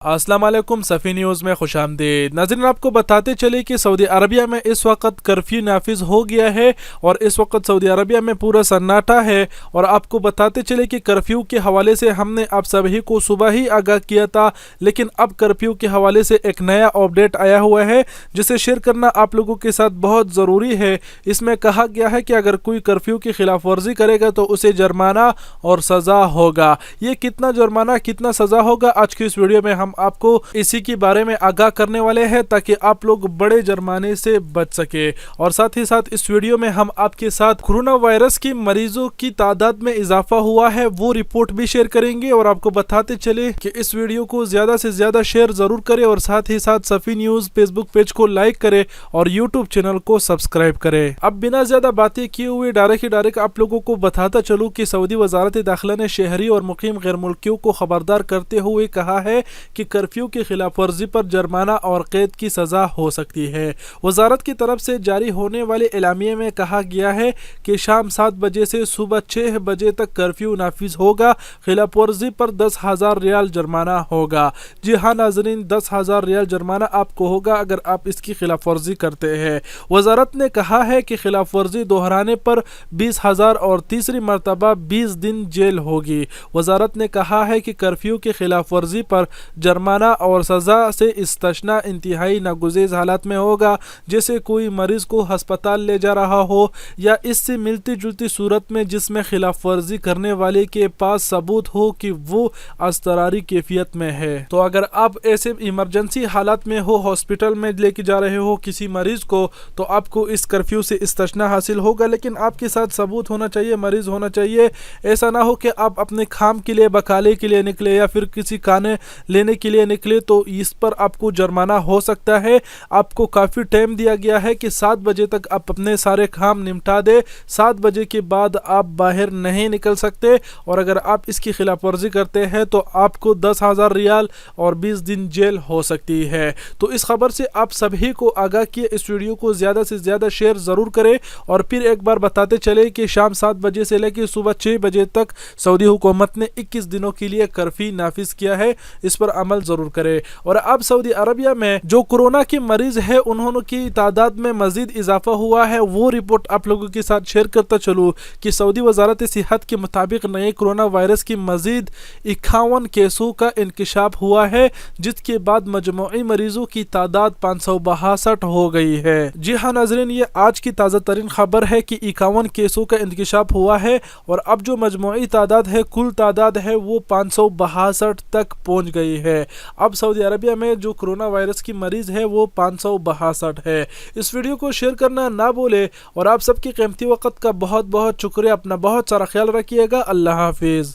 अस्सलाम वालेकुम सफ़ी न्यूज़ में खुश आमदीद। नाज़रीन, आपको बताते चले कि सऊदी अरबिया में इस वक्त कर्फ्यू नाफिज हो गया है और इस वक्त सऊदी अरबिया में पूरा सन्नाटा है। और आपको बताते चले कि कर्फ्यू के हवाले से हमने आप सभी को सुबह ही आगाह किया था, लेकिन अब कर्फ्यू के हवाले से एक नया अपडेट आया हुआ है जिसे शेयर करना आप लोगों के साथ बहुत ज़रूरी है। इसमें कहा गया है कि अगर कोई कर्फ्यू की खिलाफ वर्जी करेगा तो उसे जुर्माना और सज़ा होगा। ये कितना जुर्माना कितना सज़ा होगा, आज की इस वीडियो में हम आपको इसी के बारे में आगाह करने वाले हैं ताकि आप लोग बड़े जुर्माने से बच सके। और साथ ही साथ इस वीडियो में हम आपके साथ कोरोना वायरस के मरीजों की तादाद में इजाफा हुआ है वो रिपोर्ट भी शेयर करेंगे। और आपको बताते चले कि इस वीडियो को ज्यादा से ज्यादा शेयर जरूर करें और साथ ही साथ सफ़ी न्यूज़ फेसबुक पेज को लाइक करें और यूट्यूब चैनल को सब्सक्राइब करें। अब बिना ज्यादा बातें किए हुए डायरेक्ट आप लोगों को बताता चलूँ कि सऊदी वजारत दाखिला ने शहरी और मुकीम गैर मुल्कियों को खबरदार करते हुए कहा है कि कर्फ्यू की खिलाफ वर्जी पर जुर्माना और कैद की सज़ा हो सकती है। वजारत की तरफ से जारी होने वाले एलामिये में कहा गया है कि शाम 7 बजे से सुबह 6 बजे तक कर्फ्यू नाफिज होगा। खिलाफ वर्जी पर 10,000 रियाल जुर्माना होगा। जी हाँ नाजरीन, 10,000 रियाल जुर्माना आपको होगा अगर आप इसकी खिलाफ वर्जी करते हैं। वजारत ने कहा है कि खिलाफ वर्जी दोहराने पर 20,000 और तीसरी मरतबा 20 दिन जेल होगी। वजारत ने कहा है कि कर्फ्यू की खिलाफ वर्जी पर जुर्माना और सज़ा से इस्तिस्ना इंतहाई नागुज़ेर हालात में होगा, जैसे कोई मरीज को हस्पताल ले जा रहा हो या इससे मिलती जुलती सूरत में जिसमें खिलाफ वर्जी करने वाले के पास सबूत हो कि वो अस्तरारी कैफियत में है। तो अगर आप ऐसे इमरजेंसी हालात में हो, हॉस्पिटल में लेके जा रहे हो किसी मरीज को, तो आपको इस कर्फ्यू से इस्तिस्ना हासिल होगा, लेकिन आपके साथ सबूत होना चाहिए, मरीज होना चाहिए। ऐसा ना हो कि आप अपने काम के लिए बकाले के लिए निकले या फिर किसी खाने लेने के लिए निकले तो इस पर आपको जुर्माना हो सकता है। आपको काफ़ी टाइम दिया गया है कि 7 बजे तक आप अपने सारे काम निपटा दे। 7 बजे के बाद आप बाहर नहीं निकल सकते और अगर आप इसकी खिलाफ वर्जी करते हैं तो आपको 10,000 रियाल और 20 दिन जेल हो सकती है। तो इस खबर से आप सभी को आगाह किए, इस वीडियो को ज़्यादा से ज़्यादा शेयर ज़रूर करें। और फिर एक बार बताते चले कि शाम 7 बजे से लेकर सुबह 6 बजे तक सऊदी हुकूमत ने 21 दिनों के लिए कर्फ्यू नाफिज किया है, इस पर अमल जरूर करें। और अब सऊदी अरबिया में जो कोरोना के मरीज है उन्होंने की तादाद में मजीद इजाफा हुआ है वो रिपोर्ट आप लोगों के साथ शेयर करता चलूँ कि सऊदी वजारत सेहत के मुताबिक नए कोरोना वायरस की मजीद 51 केसों का इंकशाफ हुआ है, जिसके बाद मजमूई मरीजों की तादाद 562 हो गई है। जी हाँ नाजरीन, ये आज की ताज़ा तरीन खबर है कि 51 केसों का इंकशाफ हुआ है और अब जो मजमूई तादाद है, कुल तादाद है वो 562 तक पहुँच गई है। अब सऊदी अरबिया में जो कोरोना वायरस की मरीज है वो 562 है। इस वीडियो को शेयर करना ना भूले और आप सबके कीमती वक्त का बहुत बहुत शुक्रिया। अपना बहुत सारा ख्याल रखिएगा। अल्लाह हाफिज़।